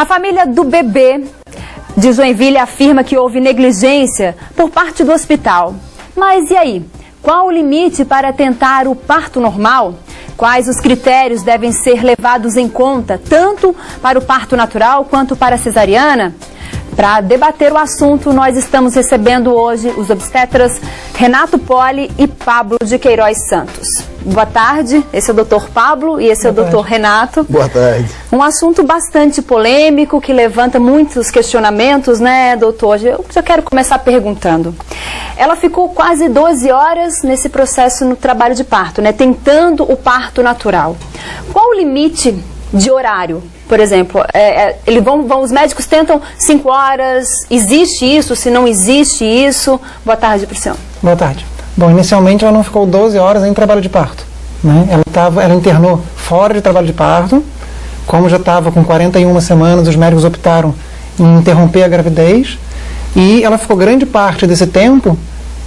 A família do bebê de Joinville afirma que houve negligência por parte do hospital. Mas e aí? Qual o limite para tentar o parto normal? Quais os critérios devem ser levados em conta, tanto para o parto natural quanto para a cesariana? Para debater o assunto, nós estamos recebendo hoje os obstetras Renato Poli e Pablo de Queiroz Santos. Boa tarde, esse é o Dr. Pablo e esse é o Dr. Renato. Boa tarde. Um assunto bastante polêmico que levanta muitos questionamentos, né, doutor? Eu já quero começar perguntando. Ela ficou quase 12 horas nesse processo no trabalho de parto, né, tentando o parto natural. Qual o limite de horário? Por exemplo, os médicos tentam 5 horas, existe isso, se não existe isso? Boa tarde para o senhor. Boa tarde. Bom, inicialmente ela não ficou 12 horas em trabalho de parto, né? Ela internou fora de trabalho de parto, como já estava com 41 semanas, os médicos optaram em interromper a gravidez, e ela ficou grande parte desse tempo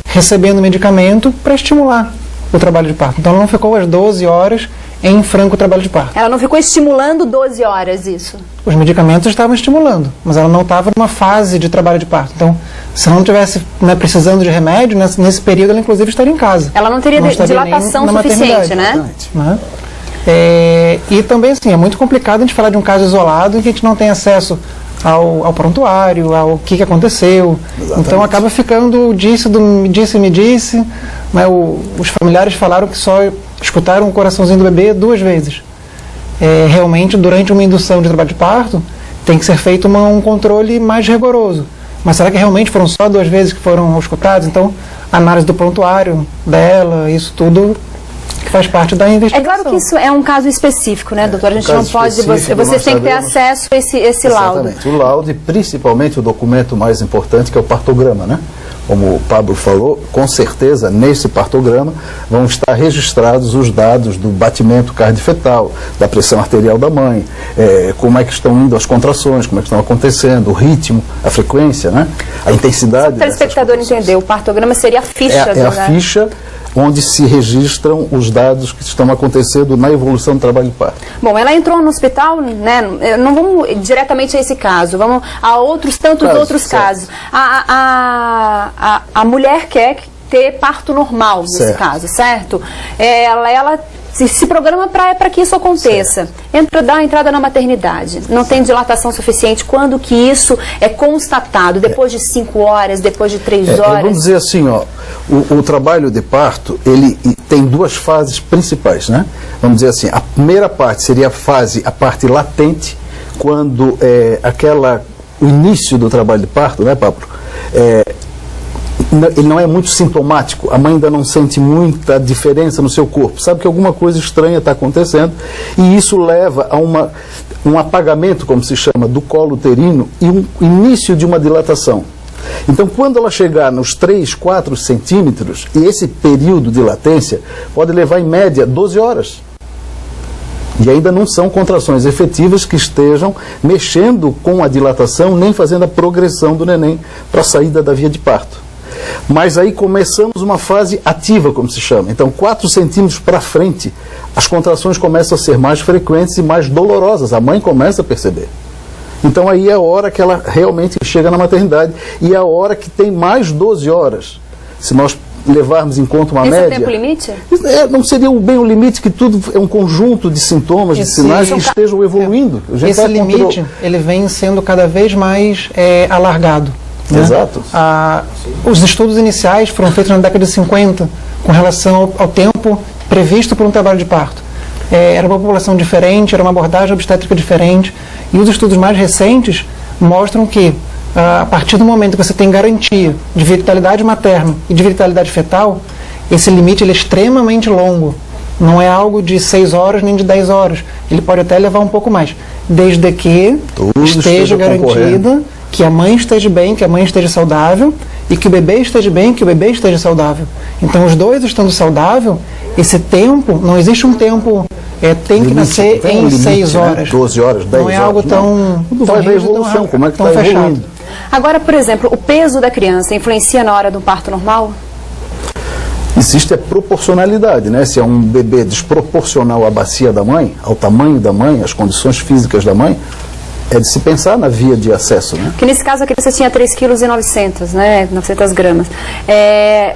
recebendo medicamento para estimular o trabalho de parto. Então ela não ficou as 12 horas em franco trabalho de parto. Ela não ficou estimulando 12 horas, isso? Os medicamentos estavam estimulando, mas ela não estava numa fase de trabalho de parto. Então, se ela não estivesse precisando de remédio, nesse período ela inclusive estaria em casa. Ela não teria dilatação suficiente, né? E também, assim, é muito complicado a gente falar de um caso isolado em que a gente não tem acesso ao prontuário, ao que aconteceu. Exatamente. Então acaba ficando me disse, mas os familiares falaram que só escutaram o coraçãozinho do bebê 2 vezes. Realmente, durante uma indução de trabalho de parto, tem que ser feito um controle mais rigoroso. Mas será que realmente foram só 2 vezes que foram escutados? Então, a análise do prontuário dela, isso tudo que faz parte da investigação. É claro que isso é um caso específico, né, doutor? A gente não pode... Vocês têm que ter acesso a esse laudo. Exatamente. O laudo e principalmente o documento mais importante, que é o partograma, né? Como o Pablo falou, com certeza, nesse partograma vão estar registrados os dados do batimento cardiofetal, da pressão arterial da mãe, como é que estão indo as contrações, como é que estão acontecendo, o ritmo, a frequência, né? A intensidade. Para o telespectador entender, o partograma seria a ficha. É a ficha onde se registram os dados que estão acontecendo na evolução do trabalho de parto. Bom, ela entrou no hospital, né? Não vamos diretamente a esse caso, vamos a tantos outros casos. A mulher quer ter parto normal nesse caso, certo? Ela se programa para que isso aconteça. Dá a entrada na maternidade. Não tem dilatação suficiente. Quando que isso é constatado? Depois de 5 horas, depois de 3 horas? Vamos dizer assim, ó, o trabalho de parto, ele tem 2 fases principais, né? Vamos dizer assim, a primeira parte seria a parte latente, quando o início do trabalho de parto, né, Pablo? Ele não é muito sintomático, a mãe ainda não sente muita diferença no seu corpo, sabe que alguma coisa estranha está acontecendo, e isso leva a um apagamento, como se chama, do colo uterino e um início de uma dilatação. Então, quando ela chegar nos 3, 4 centímetros, e esse período de latência pode levar em média 12 horas. E ainda não são contrações efetivas que estejam mexendo com a dilatação, nem fazendo a progressão do neném para a saída da via de parto. Mas aí começamos uma fase ativa, como se chama. Então, 4 centímetros para frente, as contrações começam a ser mais frequentes e mais dolorosas. A mãe começa a perceber. Então, aí é a hora que ela realmente chega na maternidade e é a hora que tem mais 12 horas. Se nós levarmos em conta uma média... Esse é o tempo limite? Não seria bem o limite, que tudo é um conjunto de sintomas, de sinais que estejam evoluindo. Esse limite, ele vem sendo cada vez mais alargado. Né? Exato. Os estudos iniciais foram feitos na década de 50 com relação ao tempo previsto por um trabalho de parto. Era uma população diferente, era uma abordagem obstétrica diferente, e os estudos mais recentes mostram que a partir do momento que você tem garantia de vitalidade materna e de vitalidade fetal, esse limite ele é extremamente longo. Não é algo de 6 horas nem de 10 horas. Ele pode até levar um pouco mais, desde que esteja garantida que a mãe esteja bem, que a mãe esteja saudável, e que o bebê esteja bem, que o bebê esteja saudável. Então, os dois estando saudável, esse tempo, não existe um tempo, tem que nascer em 6 horas. 12 horas, 10 horas. Não é algo tão... Tudo vai da evolução, como é que está evoluindo. Agora, por exemplo, o peso da criança influencia na hora do parto normal? Existe a proporcionalidade, né? Se é um bebê desproporcional à bacia da mãe, ao tamanho da mãe, às condições físicas da mãe, é de se pensar na via de acesso, né? Que nesse caso a criança tinha 3,9 kg, né? 900 gramas.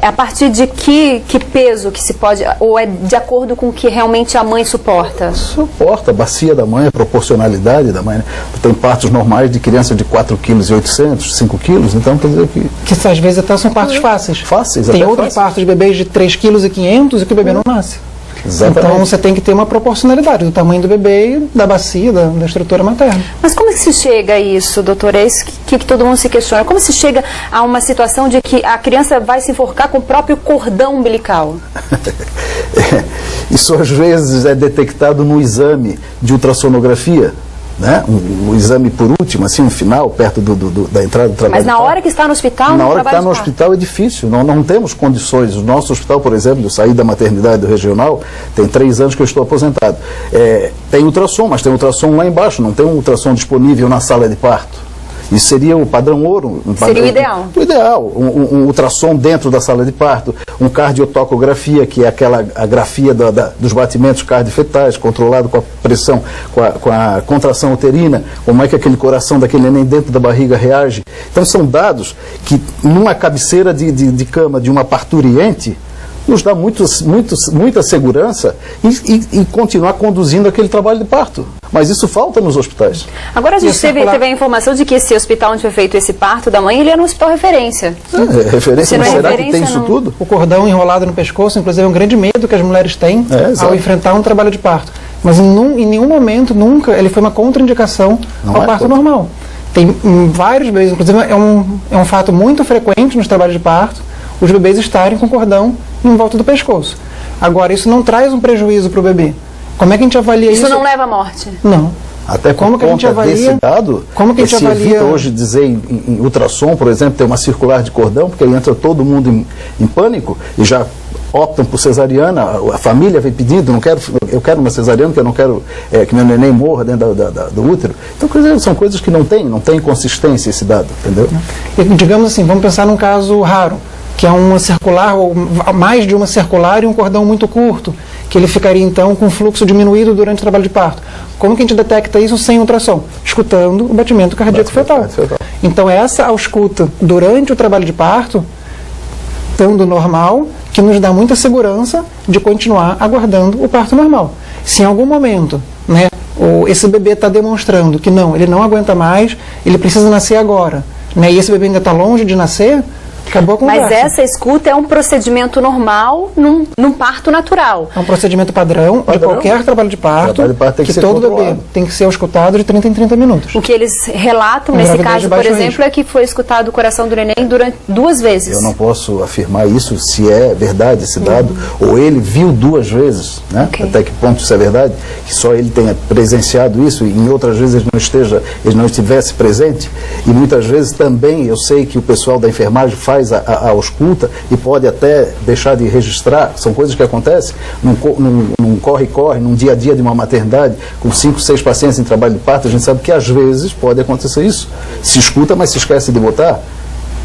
A partir de que peso que se pode, ou é de acordo com o que realmente a mãe suporta? Suporta, a bacia da mãe, a proporcionalidade da mãe, né? Tem partos normais de criança de 4,8 kg, 5 kg, então quer dizer que às vezes até são partos fáceis. Fáceis, tem até outros fáceis. partos de bebês de 3,5 kg e que o bebê não nasce. Exatamente. Então você tem que ter uma proporcionalidade do tamanho do bebê e da bacia, da estrutura materna. Mas como é que se chega a isso, doutora? É isso que todo mundo se questiona. Como se chega a uma situação de que a criança vai se enforcar com o próprio cordão umbilical? Isso às vezes é detectado no exame de ultrassonografia, né? O exame por último, assim, no final, perto da entrada do trabalho. Mas na hora que está no hospital, na hora que está no hospital é difícil, não temos condições. O nosso hospital, por exemplo, eu saí da maternidade do regional, tem 3 anos que eu estou aposentado. Tem ultrassom, mas tem ultrassom lá embaixo, não tem um ultrassom disponível na sala de parto. Isso seria o padrão ouro. Seria o ideal. O ideal. Um ultrassom dentro da sala de parto, um cardiotocografia, que é a grafia dos batimentos cardiofetais, controlado com a pressão, com a contração uterina, como é que aquele coração daquele neném dentro da barriga reage. Então são dados que, numa cabeceira de cama de uma parturiente, nos dá muita segurança e continuar conduzindo aquele trabalho de parto. Mas isso falta nos hospitais. Agora a gente teve a informação de que esse hospital onde foi feito esse parto da mãe, ele era um hospital referência. Referência, mas será que tem isso tudo? O cordão enrolado no pescoço, inclusive, é um grande medo que as mulheres têm ao enfrentar um trabalho de parto. Mas em nenhum momento, nunca, ele foi uma contraindicação ao parto normal. Tem vários bebês, inclusive é um fato muito frequente nos trabalhos de parto, os bebês estarem com cordão em volta do pescoço. Agora, isso não traz um prejuízo para o bebê. Como é que a gente avalia isso? Isso não leva à morte? Não. Até como que a gente avalia desse dado, como que a gente avalia? Evita hoje dizer em ultrassom, por exemplo, ter uma circular de cordão, porque aí entra todo mundo em pânico e já optam por cesariana, a família vem pedindo, eu quero uma cesariana, porque eu não quero que meu neném morra dentro do útero. Então, quer dizer, são coisas que não tem consistência esse dado, entendeu? E, digamos assim, vamos pensar num caso raro, que é uma circular, ou mais de uma circular e um cordão muito curto, que ele ficaria então com fluxo diminuído durante o trabalho de parto. Como que a gente detecta isso sem ultrassom? Escutando o batimento cardíaco fetal. Então essa ausculta durante o trabalho de parto, estando normal, que nos dá muita segurança de continuar aguardando o parto normal. Se em algum momento, né, esse bebê está demonstrando que não, ele não aguenta mais, ele precisa nascer agora, né, e esse bebê ainda está longe de nascer, acabou a conversa. Mas essa escuta é um procedimento normal num parto natural. É um procedimento padrão de qualquer trabalho de parto, que todo bebê tem que ser auscultado de 30 em 30 minutos. O que eles relatam nesse caso, por exemplo, é que foi escutado o coração do neném durante 2 vezes. Eu não posso afirmar isso, se é verdade esse dado, ou ele viu 2 vezes, né? Até que ponto isso é verdade, que só ele tenha presenciado isso e em outras vezes ele não estivesse presente. E muitas vezes também eu sei que o pessoal da enfermagem faz a ausculta e pode até deixar de registrar, são coisas que acontecem num corre-corre, num dia a dia de uma maternidade, com 5, 6 pacientes em trabalho de parto, a gente sabe que às vezes pode acontecer isso. Se escuta, mas se esquece de botar,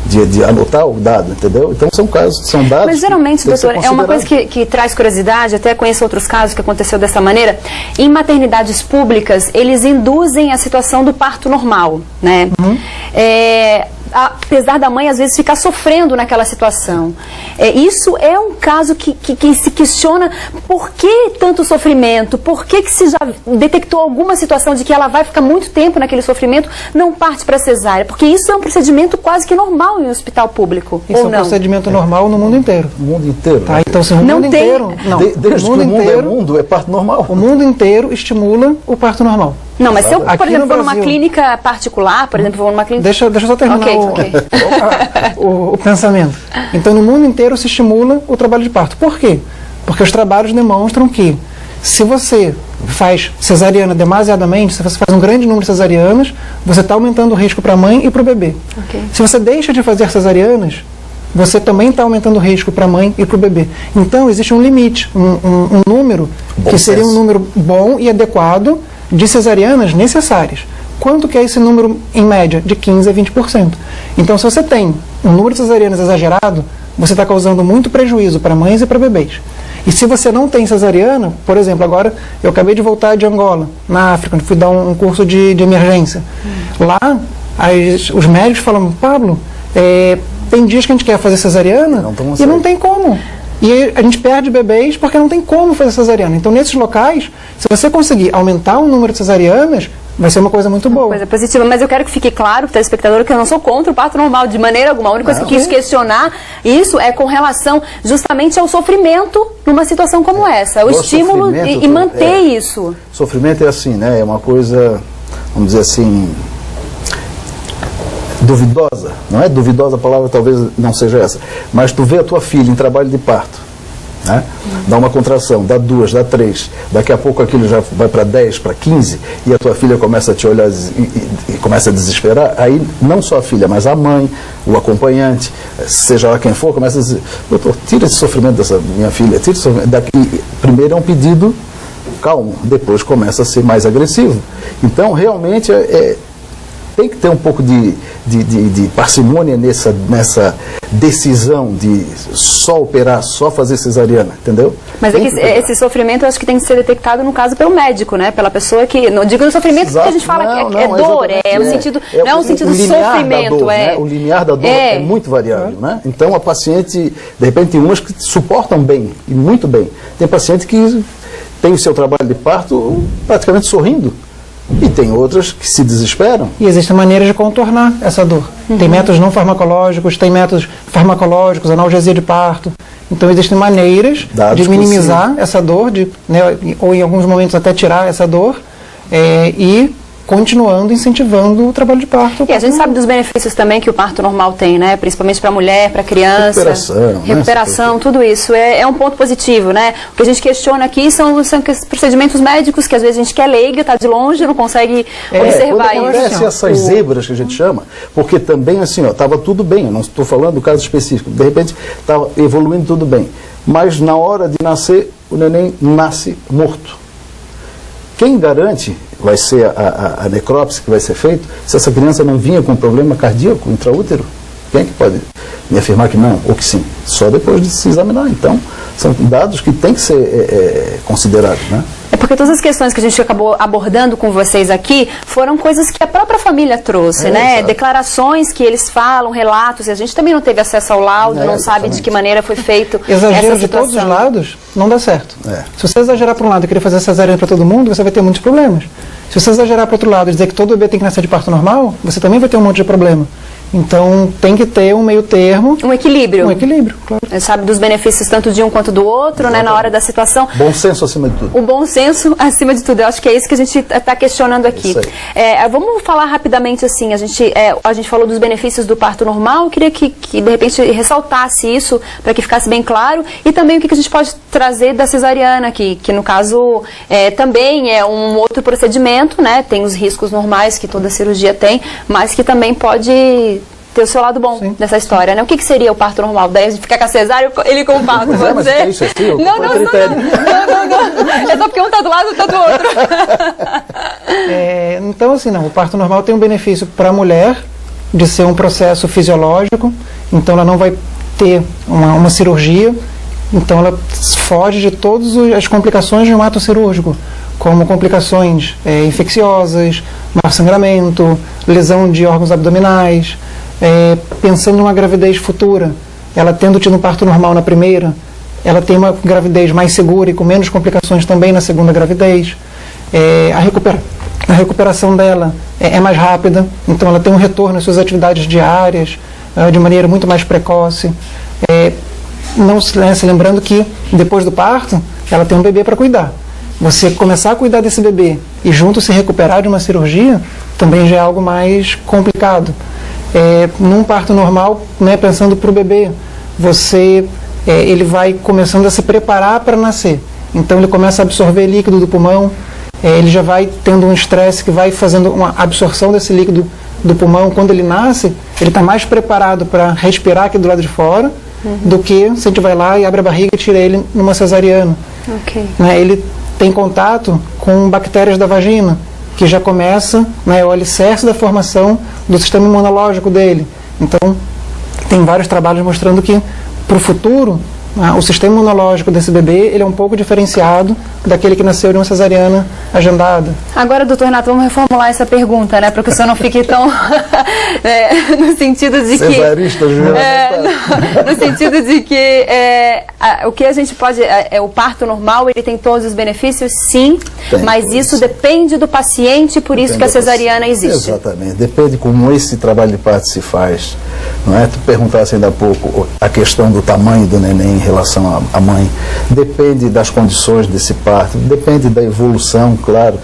de anotar o dado, entendeu? Então são dados. Mas geralmente, doutor, é uma coisa que traz curiosidade, até conheço outros casos que aconteceu dessa maneira. Em maternidades públicas, eles induzem a situação do parto normal, né? Apesar da mãe às vezes ficar sofrendo naquela situação. Isso é um caso que se questiona por que tanto sofrimento, por que se já detectou alguma situação de que ela vai ficar muito tempo naquele sofrimento, não parte para cesárea, porque isso é um procedimento quase que normal em um hospital público. Isso é um procedimento normal no mundo inteiro. No mundo inteiro. Tá, então se o mundo inteiro... Desde que o mundo é parto normal. O mundo inteiro estimula o parto normal. Não, mas se eu, por exemplo, for numa clínica particular, por exemplo, vou numa clínica... Deixa eu só terminar o pensamento. Então, no mundo inteiro se estimula o trabalho de parto. Por quê? Porque os trabalhos demonstram que se você faz cesariana demasiadamente, se você faz um grande número de cesarianas, você está aumentando o risco para a mãe e para o bebê. Se você deixa de fazer cesarianas, você também está aumentando o risco para a mãe e para o bebê. Então, existe um limite, um número, que seria um número bom e adequado de cesarianas necessárias. Quanto que é esse número, em média? De 15% a 20%. Então, se você tem um número de cesarianas exagerado, você está causando muito prejuízo para mães e para bebês. E se você não tem cesariana, por exemplo, agora eu acabei de voltar de Angola, na África, onde fui dar um curso de emergência. Lá, os médicos falam, Pablo, tem dias que a gente quer fazer cesariana e não tem como. E a gente perde bebês porque não tem como fazer cesariana. Então, nesses locais, se você conseguir aumentar o número de cesarianas, vai ser uma coisa muito boa. Coisa positiva, mas eu quero que fique claro, telespectador, que eu não sou contra o parto normal de maneira alguma. A única coisa que eu quis questionar isso é com relação justamente ao sofrimento numa situação como essa. O estímulo e manter isso. Sofrimento é assim, né? É uma coisa, vamos dizer assim, duvidosa. Não é duvidosa a palavra, talvez não seja essa. Mas tu vê a tua filha em trabalho de parto, né? Dá uma contração, dá 2, dá 3, daqui a pouco aquilo já vai para 10, para 15, e a tua filha começa a te olhar e começa a desesperar. Aí não só a filha, mas a mãe, o acompanhante, seja lá quem for, começa a dizer, doutor, tira esse sofrimento dessa minha filha, tira esse sofrimento daqui. Primeiro é um pedido calmo, depois começa a ser mais agressivo. Então realmente tem que ter um pouco de parcimônia nessa decisão de só operar, só fazer cesariana, entendeu? Mas esse sofrimento eu acho que tem que ser detectado, no caso, pelo médico, né? Pela pessoa que... Não digo no sofrimento, porque a gente fala que é dor, não é um sentido de sofrimento. Dor, né? O limiar da dor é muito variável, né? Então a paciente, de repente, tem umas que suportam bem, e muito bem. Tem paciente que tem o seu trabalho de parto praticamente sorrindo. E tem outras que se desesperam. E existem maneiras de contornar essa dor. Tem métodos não farmacológicos, tem métodos farmacológicos, analgesia de parto. Então existem maneiras de minimizar essa dor, ou em alguns momentos até tirar essa dor, e continuando incentivando o trabalho de parto. E a gente sabe dos benefícios também que o parto normal tem, né? Principalmente para a mulher, para a criança. Recuperação, tudo isso. É um ponto positivo, né? O que a gente questiona aqui são procedimentos médicos que às vezes a gente quer leiga, está de longe, não consegue observar isso. Acontece essas zebras que a gente chama, porque também assim, estava tudo bem, eu não estou falando do caso específico, de repente estava evoluindo tudo bem, mas na hora de nascer, o neném nasce morto. Quem garante vai ser a necrópsia que vai ser feita se essa criança não vinha com problema cardíaco intraútero? Quem é que pode me afirmar que não ou que sim? Só depois de se examinar. Então, são dados que têm que ser considerados, né? É porque todas as questões que a gente acabou abordando com vocês aqui foram coisas que a própria família trouxe, né? Exato. Declarações que eles falam, relatos, e a gente também não teve acesso ao laudo, não sabe de que maneira foi feito exagero de todos os lados não dá certo. Se você exagerar para um lado e querer fazer cesariana para todo mundo, você vai ter muitos problemas. Se você exagerar para o outro lado e dizer que todo bebê tem que nascer de parto normal, você também vai ter um monte de problema. Então, tem que ter um meio termo. Um equilíbrio. Um equilíbrio, claro. Sabe dos benefícios tanto de um quanto do outro, né, na hora da situação. Bom senso acima de tudo. O bom senso acima de tudo. Eu acho que é isso que a gente está questionando aqui. Vamos falar rapidamente assim, a gente falou dos benefícios do parto normal, eu queria que de repente ressaltasse isso, para que ficasse bem claro, e também o que a gente pode trazer da cesariana, que no caso também é um outro procedimento, né, tem os riscos normais que toda cirurgia tem, mas que também pode ter o seu lado bom nessa história, né? O que seria o parto normal? Daí a gente fica com a cesárea e ele com o parto, vamos dizer? É isso assim, não. É só porque um está do lado e está do outro. Então, assim, não. O parto normal tem um benefício para a mulher de ser um processo fisiológico, então ela não vai ter uma cirurgia, então ela foge de todas as complicações de um ato cirúrgico, como complicações infecciosas, mau sangramento, lesão de órgãos abdominais. Pensando numa gravidez futura, ela tendo tido um parto normal na primeira, ela tem uma gravidez mais segura e com menos complicações também na segunda gravidez. A recuperação dela é mais rápida, então ela tem um retorno às suas atividades diárias de maneira muito mais precoce. Se lembrando que depois do parto, ela tem um bebê para cuidar. Você começar a cuidar desse bebê e junto se recuperar de uma cirurgia, também já é algo mais complicado. Num parto normal, né, pensando para o bebê, ele vai começando a se preparar para nascer. Então ele começa a absorver líquido do pulmão, ele já vai tendo um estresse que vai fazendo uma absorção desse líquido do pulmão. Quando ele nasce, ele está mais preparado para respirar aqui do lado de fora do que se a gente vai lá e abre a barriga e tira ele numa cesariana. Ele tem contato com bactérias da vagina, que já começa, né, o alicerce da formação do sistema imunológico dele. Então, tem vários trabalhos mostrando que, para o futuro, O sistema imunológico desse bebê ele é um pouco diferenciado daquele que nasceu de uma cesariana agendada. Agora, doutor Renato, vamos reformular essa pergunta, né, para que o senhor não fique tão no sentido de que no sentido de que o que a gente pode o parto normal ele tem todos os benefícios, sim, mas isso depende do paciente, por isso que a cesariana existe. Exatamente, depende como esse trabalho de parto se faz, não é? Tu perguntasse ainda há pouco a questão do tamanho do neném em relação à mãe, depende das condições desse parto, depende da evolução, claro,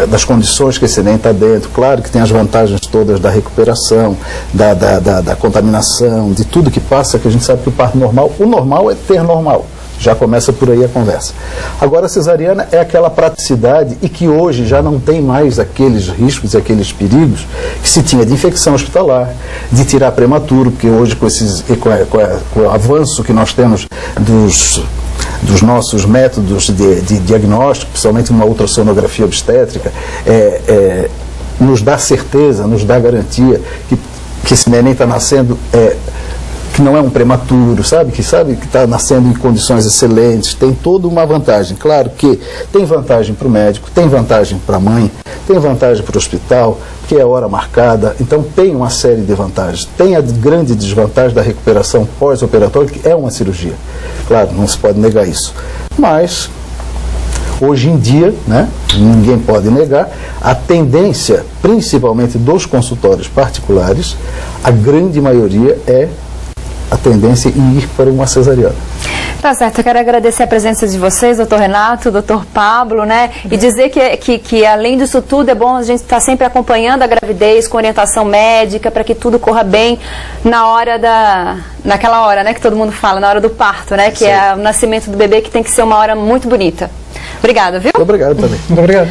das condições que esse neném está dentro, claro que tem as vantagens todas da recuperação, da contaminação, de tudo que passa, que a gente sabe que o parto normal, o normal é ter normal. Já começa por aí a conversa. Agora, a cesariana é aquela praticidade e que hoje já não tem mais aqueles riscos e aqueles perigos que se tinha de infecção hospitalar, de tirar prematuro, porque hoje com o avanço que nós temos dos nossos métodos de diagnóstico, principalmente uma ultrassonografia obstétrica, nos dá certeza, nos dá garantia que esse neném está nascendo que não é um prematuro, sabe que está nascendo em condições excelentes, tem toda uma vantagem. Claro que tem vantagem para o médico, tem vantagem para a mãe, tem vantagem para o hospital, que é hora marcada, então tem uma série de vantagens. Tem a grande desvantagem da recuperação pós-operatória, que é uma cirurgia. Claro, não se pode negar isso. Mas, hoje em dia, né, ninguém pode negar, a tendência, principalmente dos consultórios particulares, a grande maioria a tendência em ir para uma cesariana. Tá certo, eu quero agradecer a presença de vocês, doutor Renato, doutor Pablo, né? E dizer que além disso tudo é bom a gente estar sempre acompanhando a gravidez com orientação médica para que tudo corra bem naquela hora, né? Que todo mundo fala, na hora do parto, né? Que é o nascimento do bebê, que tem que ser uma hora muito bonita. Obrigada, viu? Muito obrigado também. Muito obrigado.